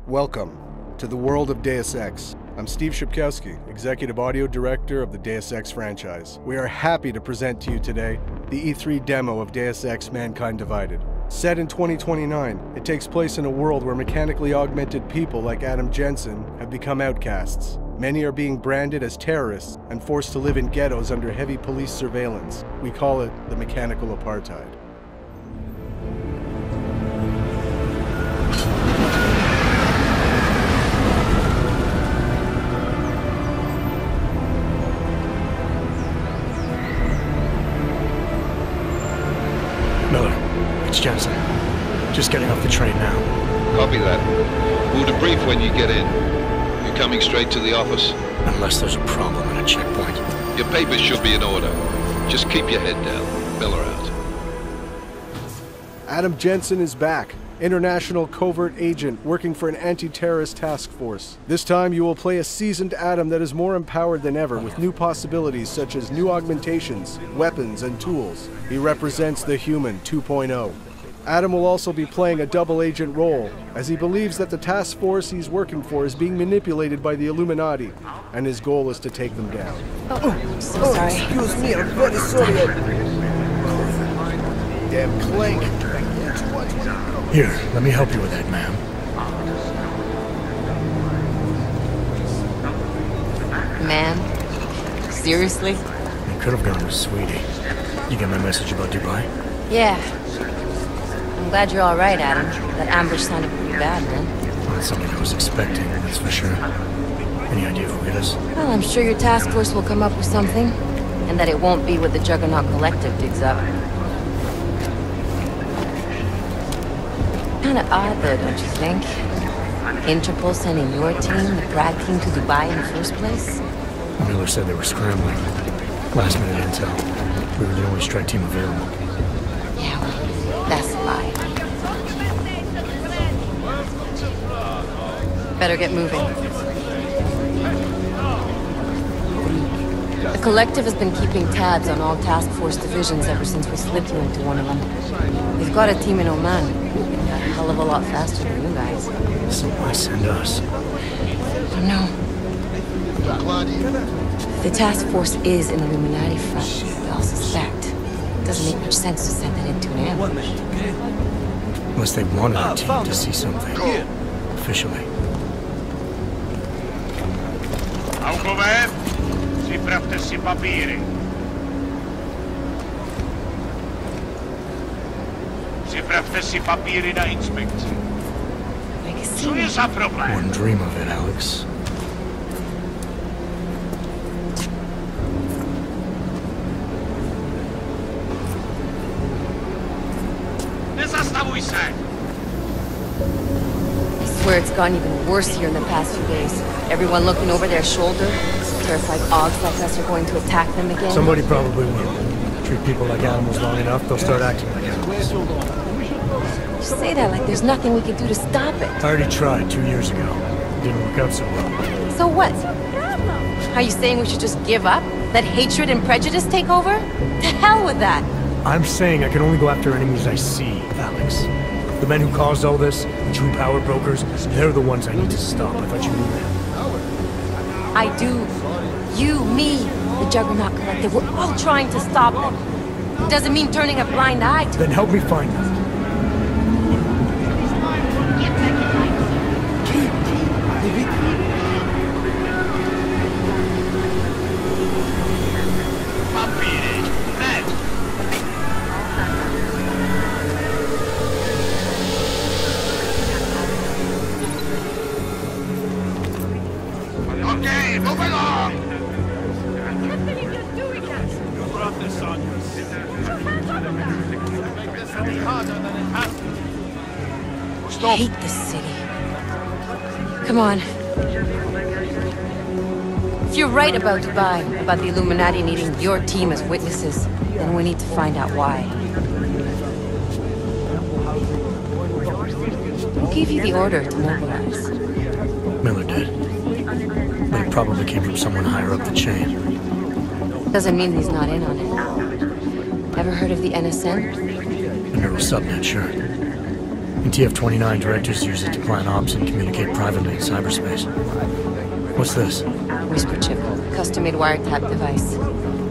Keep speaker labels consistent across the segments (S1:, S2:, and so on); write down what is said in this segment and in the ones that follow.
S1: Welcome to the world of Deus Ex. I'm Steve Shipkowski, Executive Audio Director of the Deus Ex franchise. We are happy to present to you today the E3 demo of Deus Ex Mankind Divided. Set in 2029, it takes place in a world where mechanically augmented people like Adam Jensen have become outcasts. Many are being branded as terrorists and forced to live in ghettos under heavy police surveillance. We call it the mechanical apartheid.
S2: It's Jensen. Just getting off the train now.
S3: Copy that. We'll debrief when you get in. You're coming straight to the office?
S2: Unless there's a problem at a checkpoint.
S3: Your papers should be in order. Just keep your head down. Miller out.
S1: Adam Jensen is back. International covert agent working for an anti-terrorist task force. This time you will play a seasoned Adam that is more empowered than ever with new possibilities such as new augmentations, weapons, and tools. He represents the human 2.0. Adam will also be playing a double agent role, as he believes that the task force he's working for is being manipulated by the Illuminati, and his goal is to take them down.
S4: Oh, so sorry.
S5: Excuse me, I'm very sorry. Damn clank.
S2: Here, let me help you with that, ma'am.
S4: Man? Seriously?
S2: You could have gone with Sweetie. You get my message about Dubai?
S4: Yeah. I'm glad you're alright, Adam. That ambush sounded pretty bad, man.
S2: Not something I was expecting, that's for sure. Any idea who it is?
S4: Well, I'm sure your task force will come up with something. And that it won't be what the Juggernaut Collective digs up. Kinda odd though, don't you think? Interpol sending your team, the Prague team, to Dubai in the first place?
S2: Miller said they were scrambling. Last minute intel. We were the only strike team available.
S4: Yeah, well, that's a lie. Better get moving. The Collective has been keeping tabs on all task force divisions ever since we slipped you into one of them. They've got a team in Oman. A hell of a lot faster than you guys.
S2: So why send us?
S4: I don't know. The task force is an Illuminati front, we all suspect. It doesn't make much sense to send it into an ambush.
S2: Unless they wanted our team to see something. Officially.
S6: Sprawdźcie papiery. Sprawdźcie papiery na inspekcji. Co jest za problem?
S2: Wouldn't dream of it, Alex.
S6: Nie zastawuj się!
S4: I swear it's gotten even worse here in the past few days. Everyone looking over their shoulder. Terrified Augs like us are going to attack them again.
S2: Somebody probably will. Treat people like animals long enough, they'll start acting like animals.
S4: You say that like there's nothing we can do to stop it.
S2: I already tried 2 years ago. It didn't work out so well.
S4: So what? Are you saying we should just give up? Let hatred and prejudice take over? To hell with that!
S2: I'm saying I can only go after enemies I see, Alex. The men who caused all this, the true power brokers, they're the ones I need to stop. I thought you knew that.
S4: I do. You, me, the Juggernaut Collective, we're all trying to stop them. It doesn't mean turning a blind eye to
S2: Then help me find them.
S6: Okay, move along!
S4: I hate this city. Come on. If you're right about Dubai, about the Illuminati needing your team as witnesses, then we need to find out why. Who gave you the order to mobilize?
S2: Miller did. But it probably came from someone higher up the chain.
S4: Doesn't mean he's not in on it. Ever heard of the NSN?
S2: The neural subnet, sure. In TF-29, directors use it to plan ops and communicate privately in cyberspace. What's this?
S4: Whisper chip. Custom-made wiretap device.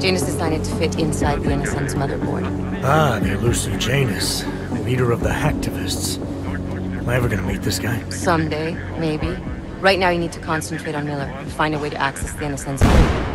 S4: Janus designed it to fit inside the NSN's motherboard.
S2: Ah, the elusive Janus, leader of the hacktivists. Am I ever gonna meet this guy?
S4: Someday, maybe. Right now you need to concentrate on Miller and find a way to access the NSN's code.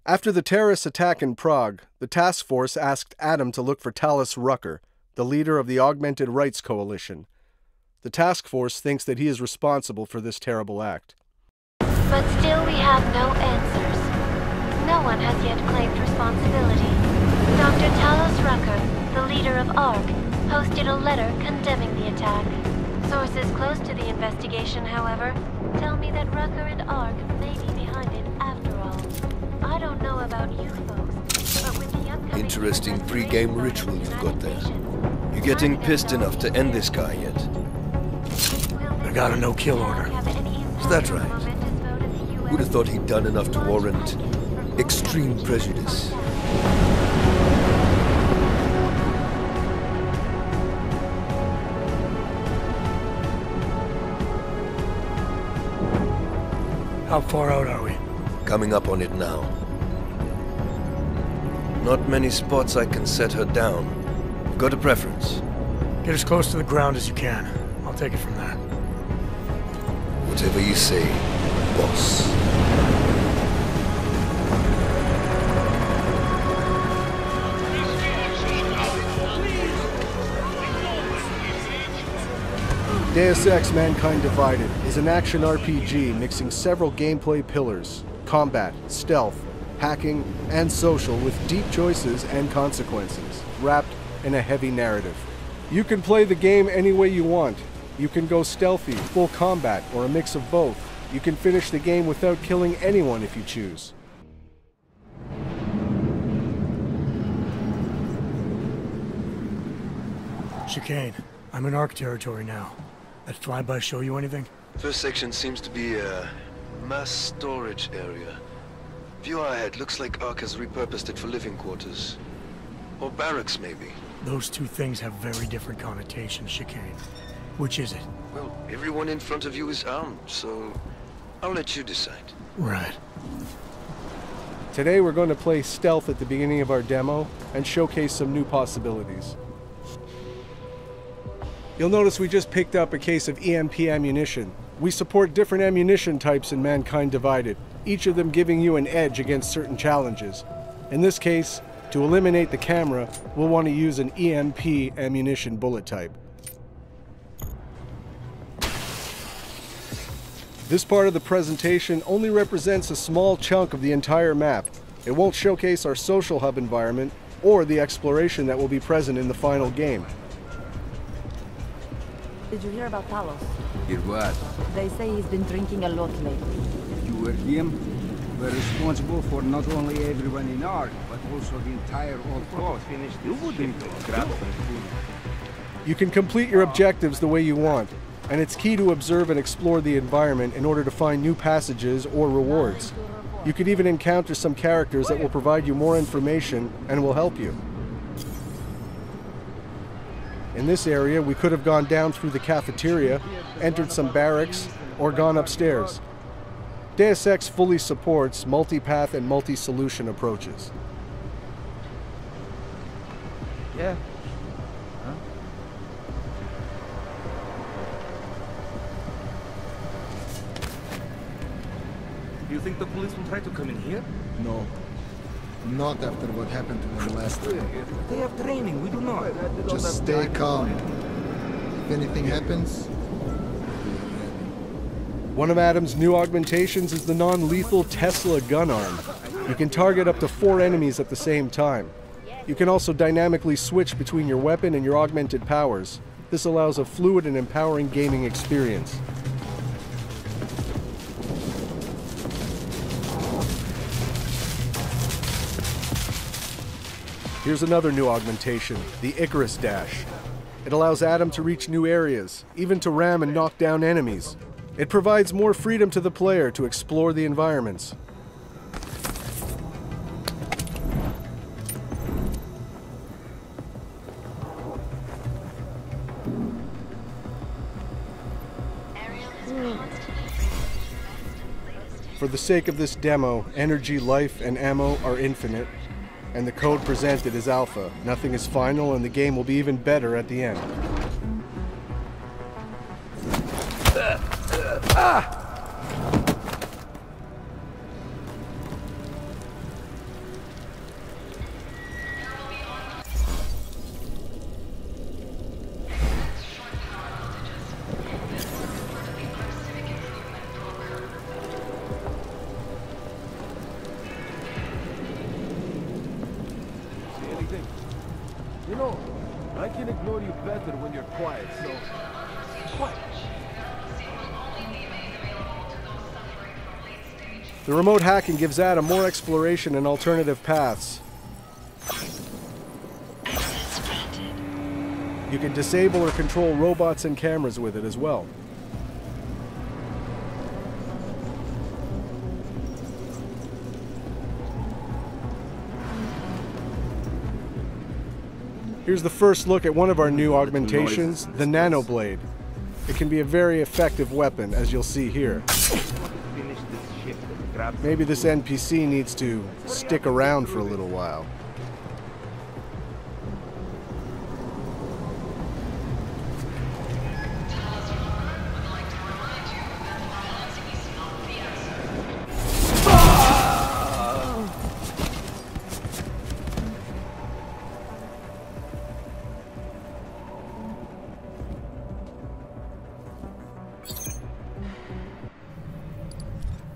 S1: After the terrorist attack in Prague, the task force asked Adam to look for Talos Rucker, the leader of the Augmented Rights Coalition. The task force thinks that he is responsible for this terrible act.
S7: But still we have no answers. No one has yet claimed responsibility. Dr. Talos Rucker, the leader of ARC, posted a letter condemning the attack. Sources close to the investigation, however, tell me that Rucker and ARC may be behind it after all. I don't know about you folks, but with the upcoming...
S8: Interesting pre-game ritual you've got there. You getting pissed enough to end this guy yet?
S2: I got a no-kill order.
S8: Is that right? Would have thought he'd done enough to warrant extreme prejudice.
S2: How far out are we?
S8: Coming up on it now. Not many spots I can set her down. Got a preference?
S2: Get as close to the ground as you can. I'll take it from there.
S8: Whatever you say, boss.
S1: Deus Ex Mankind Divided is an action RPG mixing several gameplay pillars: combat, stealth, hacking, and social, with deep choices and consequences, wrapped in a heavy narrative. You can play the game any way you want. You can go stealthy, full combat, or a mix of both. You can finish the game without killing anyone if you choose.
S2: Chicane, I'm in ARC territory now. That flyby show you anything?
S8: First section seems to be a mass storage area. View ahead, looks like ARC has repurposed it for living quarters. Or barracks, maybe.
S2: Those two things have very different connotations, Chicane. Which is it?
S8: Well, everyone in front of you is armed, so I'll let you decide.
S2: Right.
S1: Today we're going to play stealth at the beginning of our demo and showcase some new possibilities. You'll notice we just picked up a case of EMP ammunition. We support different ammunition types in Mankind Divided, each of them giving you an edge against certain challenges. In this case, to eliminate the camera, we'll want to use an EMP ammunition bullet type. This part of the presentation only represents a small chunk of the entire map. It won't showcase our social hub environment or the exploration that will be present in the final game.
S9: Did you hear about Talos?
S10: Hear what?
S9: They say he's been drinking a lot lately.
S10: You were him? We're responsible for not only everyone in ARC, but also the entire old coast. You wouldn't grab food.
S1: You can complete your objectives the way you want, and it's key to observe and explore the environment in order to find new passages or rewards. You could even encounter some characters that will provide you more information and will help you. In this area, we could have gone down through the cafeteria, entered some barracks, or gone upstairs. Deus Ex fully supports multi-path and multi-solution approaches.
S10: Yeah. Huh?
S11: Do you think the police will try to come in here?
S12: No. Not after what happened to them last time.
S10: They have training, we do not.
S12: Just stay calm. If anything happens...
S1: One of Adam's new augmentations is the non-lethal Tesla gun arm. You can target up to 4 enemies at the same time. You can also dynamically switch between your weapon and your augmented powers. This allows a fluid and empowering gaming experience. Here's another new augmentation, the Icarus Dash. It allows Adam to reach new areas, even to ram and knock down enemies. It provides more freedom to the player to explore the environments. For the sake of this demo, energy, life, and ammo are infinite, and the code presented is alpha. Nothing is final, and the game will be even better at the end.
S13: You know, I can ignore you better when you're quiet, so... What?
S1: The remote hacking gives Adam more exploration and alternative paths. You can disable or control robots and cameras with it as well. Here's the first look at one of our new augmentations, the Nano Blade. It can be a very effective weapon, as you'll see here. Maybe this NPC needs to stick around for a little while.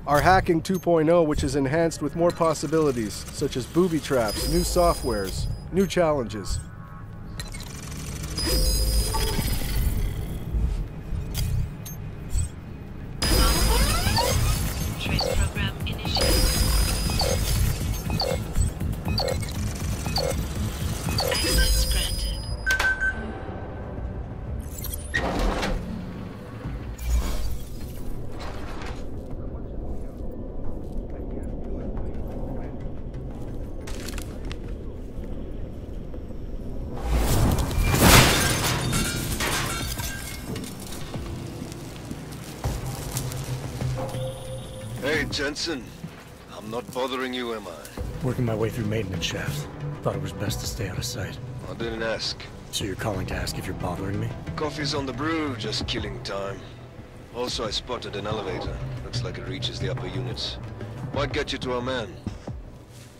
S1: Our Hacking 2.0, which is enhanced with more possibilities, such as booby traps, new softwares, new challenges.
S14: Trace program initiated. Access granted.
S8: Hey, Jensen. I'm not bothering you, am I?
S2: Working my way through maintenance shafts. Thought it was best to stay out of sight.
S8: I didn't ask.
S2: So you're calling to ask if you're bothering me?
S8: Coffee's on the brew, just killing time. Also, I spotted an elevator. Looks like it reaches the upper units. Might get you to our man.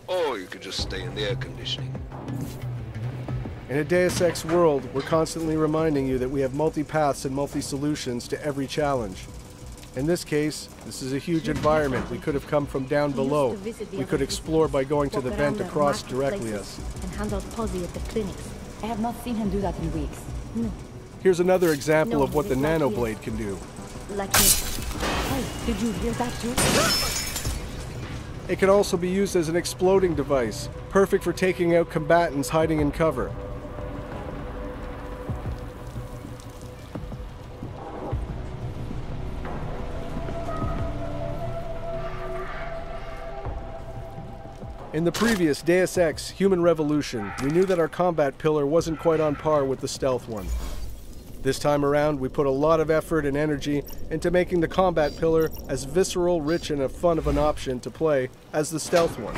S8: Or you could just stay in the air conditioning.
S1: In a Deus Ex world, we're constantly reminding you that we have multi-paths and multi-solutions to every challenge. In this case, this is a huge environment. We could have come from down below. We could explore by going to the vent across directly us.
S9: And handle Posy at the clinics. I have not seen him do that in weeks. No.
S1: Here's another example of what the Nano Blade can do.
S9: Like this. Hey, did you hear that too?
S1: It can also be used as an exploding device, perfect for taking out combatants hiding in cover. In the previous Deus Ex, Human Revolution, we knew that our combat pillar wasn't quite on par with the stealth one. This time around, we put a lot of effort and energy into making the combat pillar as visceral, rich, and fun of an option to play as the stealth one.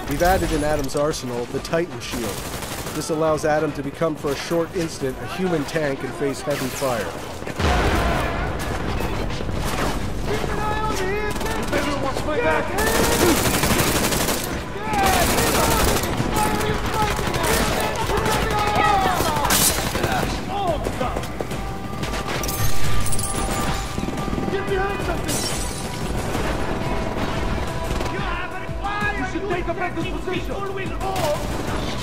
S1: We've added in Adam's arsenal the Titan Shield. This allows Adam to become for a short instant a human tank and face heavy fire.
S6: Take a back this position!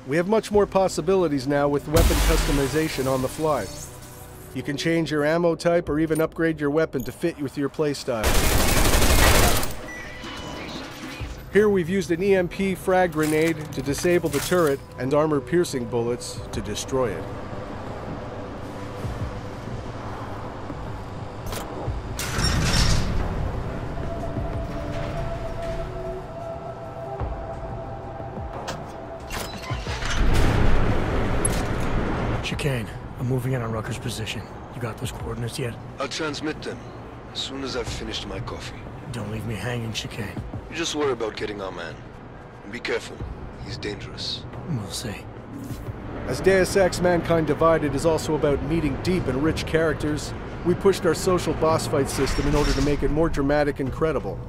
S1: We have much more possibilities now with weapon customization on the fly. You can change your ammo type or even upgrade your weapon to fit with your playstyle. Here we've used an EMP frag grenade to disable the turret and armor-piercing bullets to destroy it.
S2: Chicane, I'm moving in on Rucker's position. You got those coordinates yet?
S8: I'll transmit them as soon as I've finished my coffee.
S2: Don't leave me hanging, Chicane.
S8: You just worry about getting our man. And be careful. He's dangerous.
S2: We'll see.
S1: As Deus Ex Mankind Divided is also about meeting deep and rich characters, we pushed our social boss fight system in order to make it more dramatic and credible.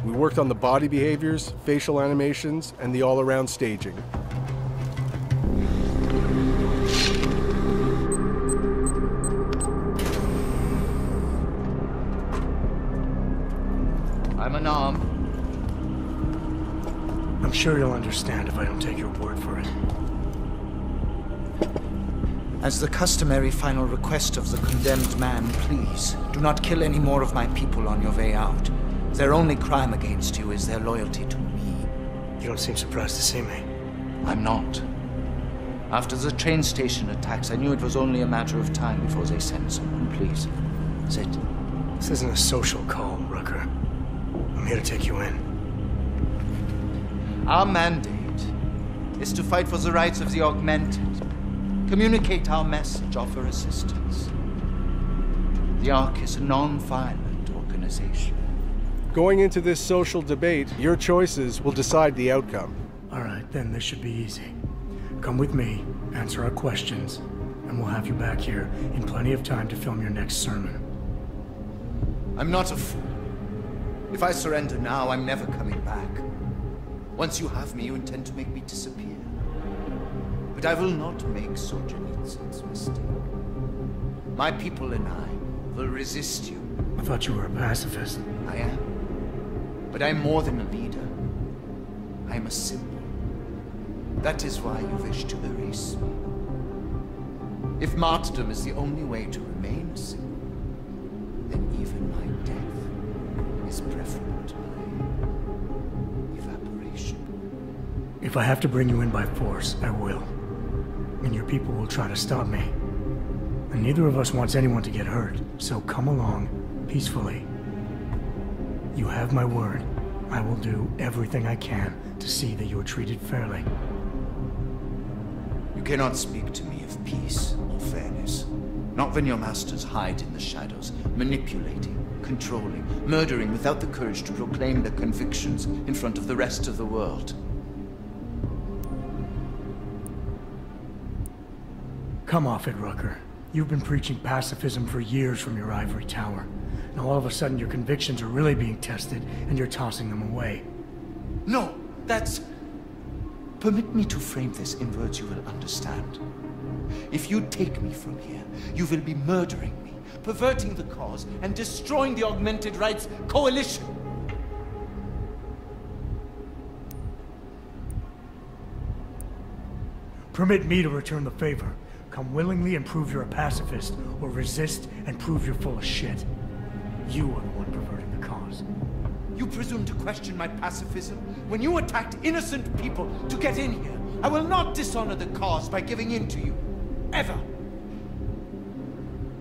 S1: We worked on the body behaviors, facial animations, and the all-around staging.
S15: I'm unarmed.
S2: I'm sure you'll understand if I don't take your word for it.
S16: As the customary final request of the condemned man, please, do not kill any more of my people on your way out. Their only crime against you is their loyalty to me.
S2: You don't seem surprised to see me.
S16: I'm not. After the train station attacks, I knew it was only a matter of time before they sent someone. Please, sit.
S2: This isn't a social call, Rucker. I'm here to take you in.
S16: Our mandate is to fight for the rights of the augmented. Communicate our message, offer assistance. The Ark is a non-violent organization.
S1: Going into this social debate, your choices will decide the outcome.
S2: All right, then this should be easy. Come with me, answer our questions, and we'll have you back here in plenty of time to film your next sermon.
S16: I'm not a fool. If I surrender now, I'm never coming back. Once you have me, you intend to make me disappear. But I will not make Solzhenitsyn's mistake. My people and I will resist you.
S2: I thought you were a pacifist.
S16: I am. But I'm more than a leader. I'm a symbol. That is why you wish to erase me. If martyrdom is the only way to remain a symbol, then even my death is preferable to my evaporation.
S2: If I have to bring you in by force, I will. And your people will try to stop me. And neither of us wants anyone to get hurt, so come along, peacefully. You have my word. I will do everything I can to see that you are treated fairly.
S16: You cannot speak to me of peace or fairness. Not when your masters hide in the shadows, manipulating, controlling, murdering without the courage to proclaim their convictions in front of the rest of the world.
S2: Come off it, Rucker. You've been preaching pacifism for years from your ivory tower. Now all of a sudden your convictions are really being tested and you're tossing them away.
S16: No, that's... Permit me to frame this in words you will understand. If you take me from here, you will be murdering me, perverting the cause, and destroying the Augmented Rights Coalition.
S2: Permit me to return the favor. Come willingly and prove you're a pacifist, or resist and prove you're full of shit. You are the one perverting the cause.
S16: You presume to question my pacifism when you attacked innocent people to get in here. I will not dishonor the cause by giving in to you. Ever.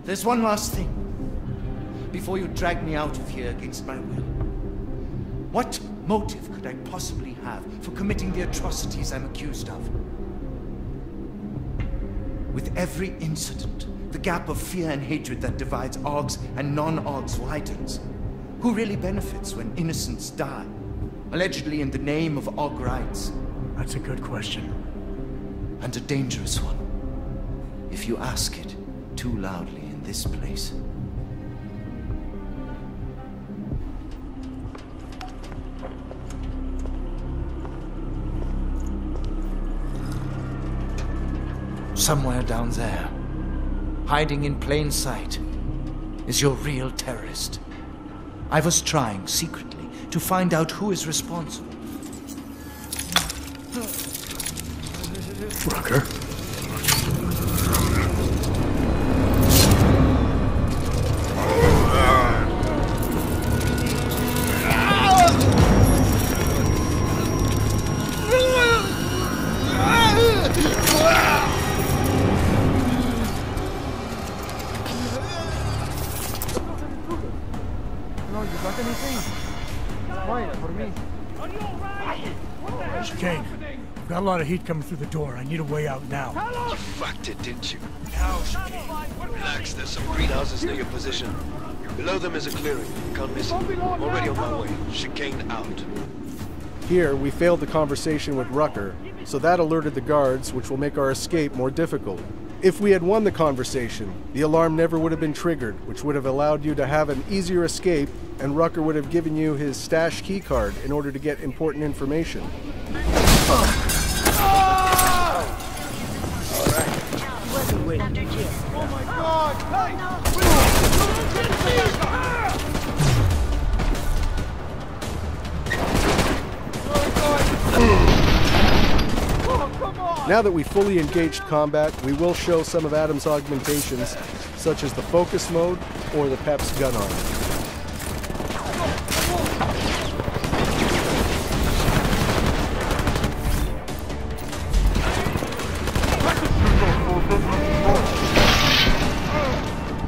S16: There's one last thing. Before you drag me out of here against my will. What motive could I possibly have for committing the atrocities I'm accused of? With every incident, the gap of fear and hatred that divides Augs and non-Augs widens. Who really benefits when innocents die? Allegedly in the name of Aug rights.
S2: That's a good question.
S16: And a dangerous one. If you ask it too loudly in this place. Somewhere down there, hiding in plain sight, is your real terrorist. I was trying secretly to find out who is responsible.
S2: Rucker? Chicane, I've got a lot of heat coming through the door. I need a way out now.
S8: You fucked it, didn't you?
S2: Now, Chicane.
S8: Relax, there's some greenhouses near your position. Below them is a clearing. You can't miss it. I'm already on my way. Chicane out.
S1: Here, we failed the conversation with Rucker, so that alerted the guards, which will make our escape more difficult. If we had won the conversation, the alarm never would have been triggered, which would have allowed you to have an easier escape, and Rucker would have given you his stash keycard in order to get important information. Now that we fully engaged combat, we will show some of Adam's augmentations, such as the focus mode or the Pep's gun arm.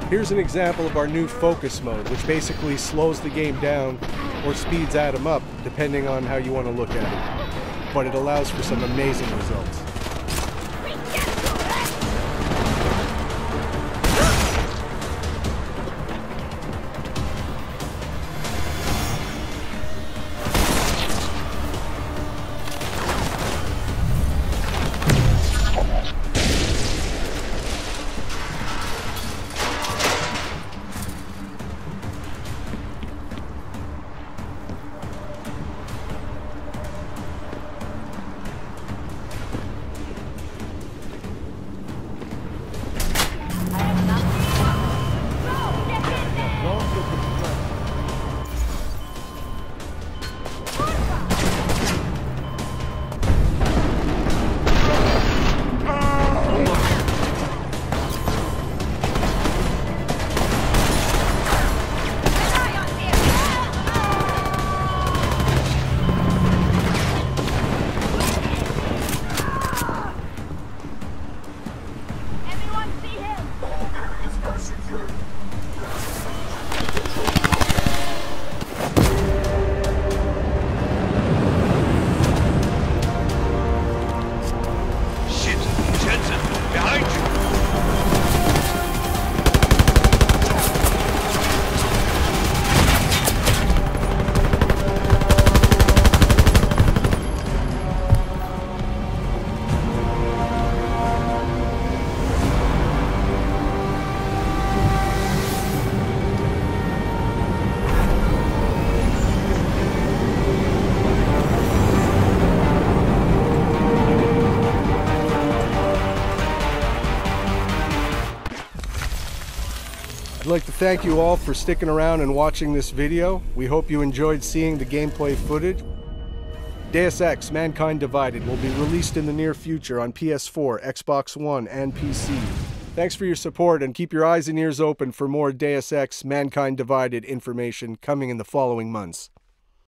S1: Here's an example of our new focus mode, which basically slows the game down or speeds Adam up, depending on how you want to look at it. But it allows for some amazing results. I'd like to thank you all for sticking around and watching this video. We hope you enjoyed seeing the gameplay footage. Deus Ex: Mankind Divided will be released in the near future on PS4, Xbox One, and PC. Thanks for your support, and keep your eyes and ears open for more Deus Ex: Mankind Divided information coming in the following months.